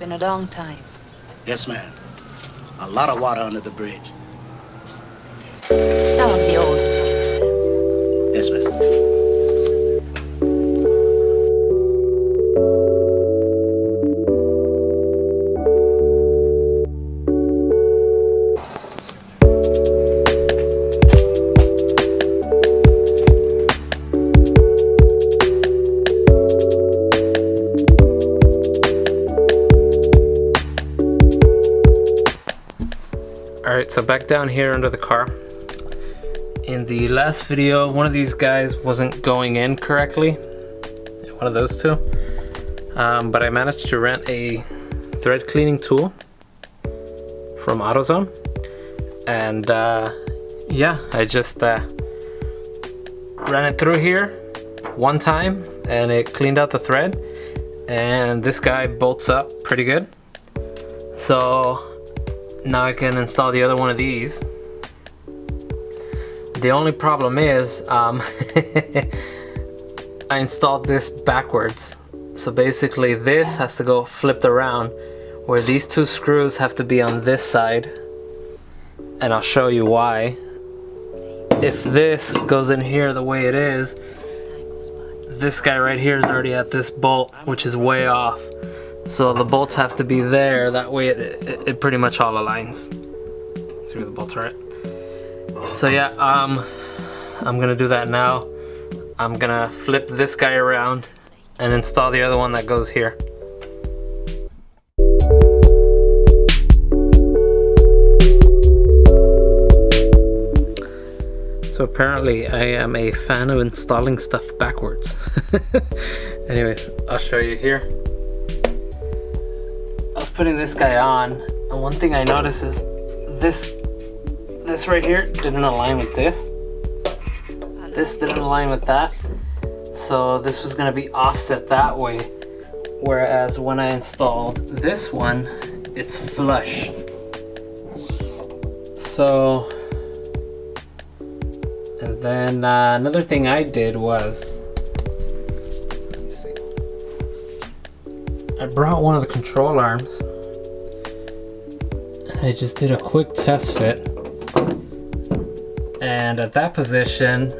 Been a long time. Yes, ma'am. A lot of water under the bridge. Some of the old songs. Yes, ma'am. Alright, so back down here under the car. In the last video, one of these guys wasn't going in correctly. One of those two. But I managed to rent a thread cleaning tool from AutoZone. And yeah, I just ran it through here one time and it cleaned out the thread. And this guy bolts up pretty good. So now I can install the other one of these. The only problem is I installed this backwards. So basically this has to go flipped around, where these two screws have to be on this side. And I'll show you why. If this goes in here the way it is, this guy right here is already at this bolt, which is way off. So the bolts have to be there, that way it pretty much all aligns. See where the bolts are at? So yeah, I'm gonna do that now. I'm gonna flip this guy around and install the other one that goes here. So apparently I am a fan of installing stuff backwards. Anyways, I'll show you here. I was putting this guy on, and one thing I noticed is this right here didn't align with this. This didn't align with that. So this was gonna be offset that way. Whereas when I installed this one, it's flush. So, and then another thing I did was, let me see. I brought one of the control arms. I just did a quick test fit. And at that position,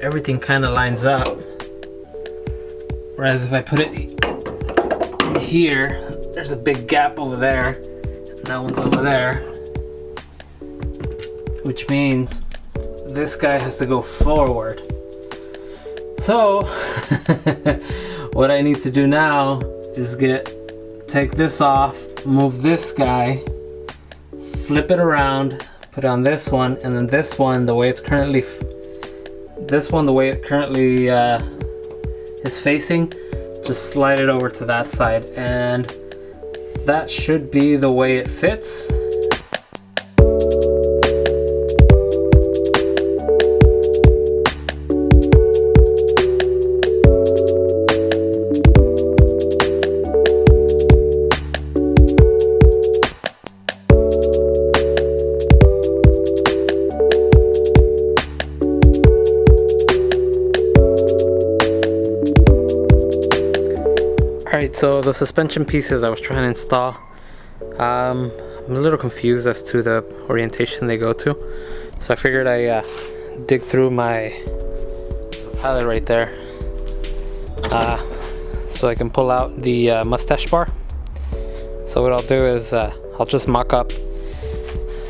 everything kind of lines up. Whereas if I put it here, there's a big gap over there. And that one's over there. Which means this guy has to go forward. So, what I need to do now is take this off, move this guy, flip it around, put on this one, and then this one, the way it currently is facing, just slide it over to that side, and that should be the way it fits. Alright, so the suspension pieces I was trying to install, I'm a little confused as to the orientation they go to. So I figured I dig through my pallet right there so I can pull out the Moustache bar. So what I'll do is I'll just mock up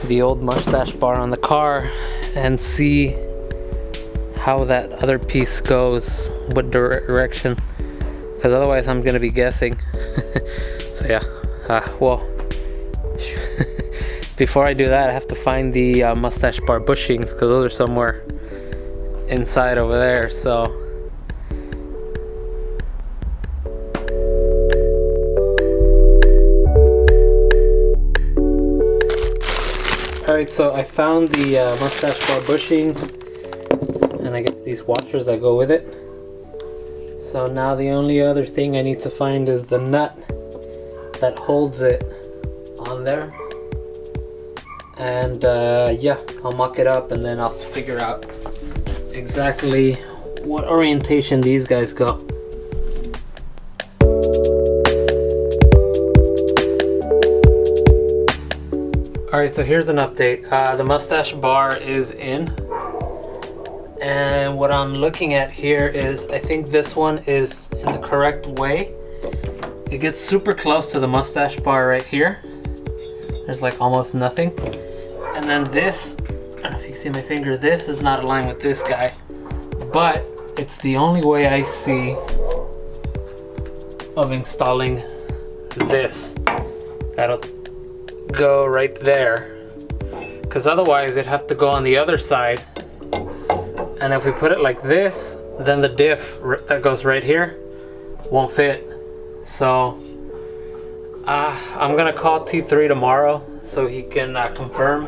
the old Moustache bar on the car and see how that other piece goes, what direction. Because otherwise I'm gonna be guessing. So yeah, well, before I do that I have to find the Moustache bar bushings, because those are somewhere inside over there. So alright, so I found the Moustache bar bushings, and I guess these washers that go with it. So now the only other thing I need to find is the nut that holds it on there. And yeah, I'll mock it up and then I'll figure out exactly what orientation these guys go. Alright, so here's an update. The Moustache bar is in. And what I'm looking at here is, I think this one is in the correct way. It gets super close to the Moustache bar right here. There's like almost nothing. And then this, I don't know if you see my finger, this is not aligned with this guy. But it's the only way I see of installing this. That'll go right there. Because otherwise it'd have to go on the other side. And if we put it like this, then the diff that goes right here won't fit. So I'm gonna call T3 tomorrow so he can confirm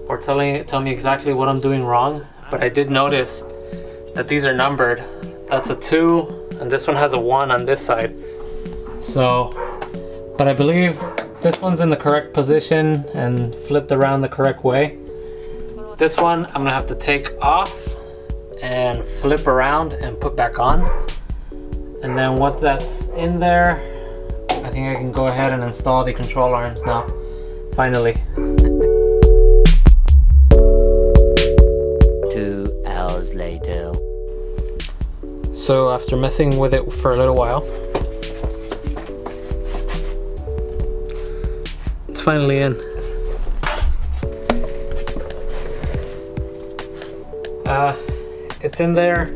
or tell me exactly what I'm doing wrong. But I did notice that these are numbered. That's a 2 and this one has a 1 on this side. So, but I believe this one's in the correct position and flipped around the correct way. This one I'm gonna have to take off and flip around and put back on. And then once that's in there, I think I can go ahead and install the control arms now, finally. 2 hours later. So after messing with it for a little while, it's finally in. It's in there.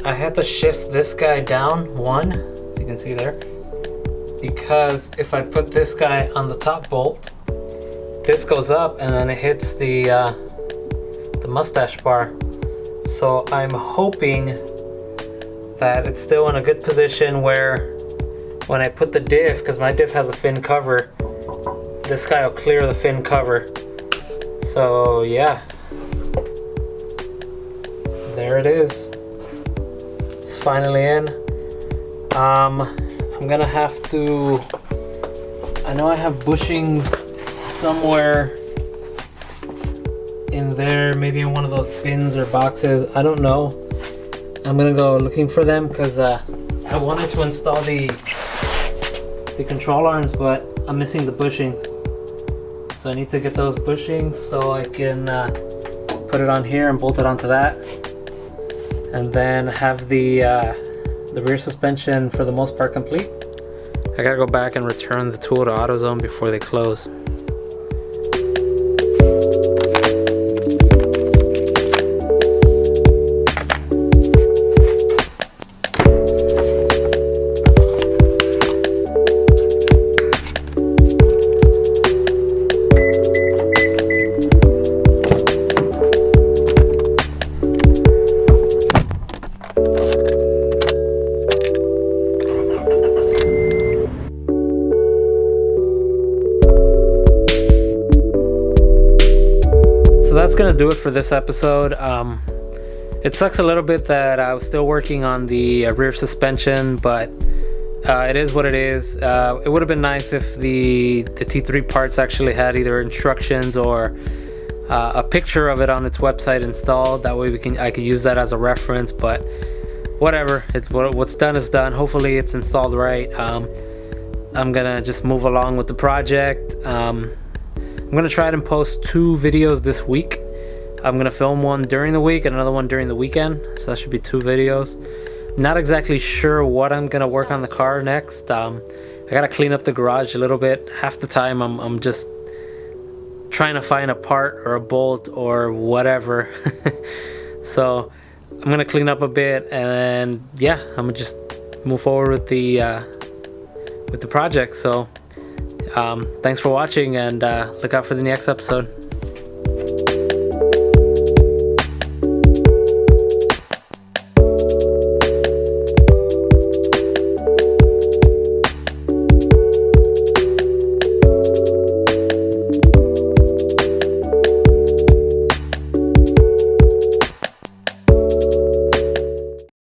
I had to shift this guy down 1, as you can see there, because if I put this guy on the top bolt, this goes up and then it hits the Moustache bar. So I'm hoping that it's still in a good position where when I put the diff, because my diff has a fin cover, this guy will clear the fin cover. So yeah, there it is. It's finally in. I'm gonna have to, I know I have bushings somewhere in there, maybe in one of those bins or boxes, I don't know. I'm gonna go looking for them because I wanted to install the control arms, but I'm missing the bushings. So I need to get those bushings so I can put it on here and bolt it onto that. And then have the rear suspension for the most part complete. I gotta go back and return the tool to AutoZone before they close. That's gonna do it for this episode. It sucks a little bit that I was still working on the rear suspension, but it is what it is. It would have been nice if the T3 parts actually had either instructions or a picture of it on its website installed. That way I could use that as a reference, but whatever. What's done is done. Hopefully it's installed right. I'm gonna just move along with the project. I'm gonna try and post 2 videos this week. I'm gonna film one during the week and another one during the weekend, so that should be 2 videos. Not exactly sure what I'm gonna work on the car next. I gotta clean up the garage a little bit. Half the time I'm just trying to find a part or a bolt or whatever. So I'm gonna clean up a bit, and yeah, I'm gonna just move forward with the project. So thanks for watching, and look out for the next episode.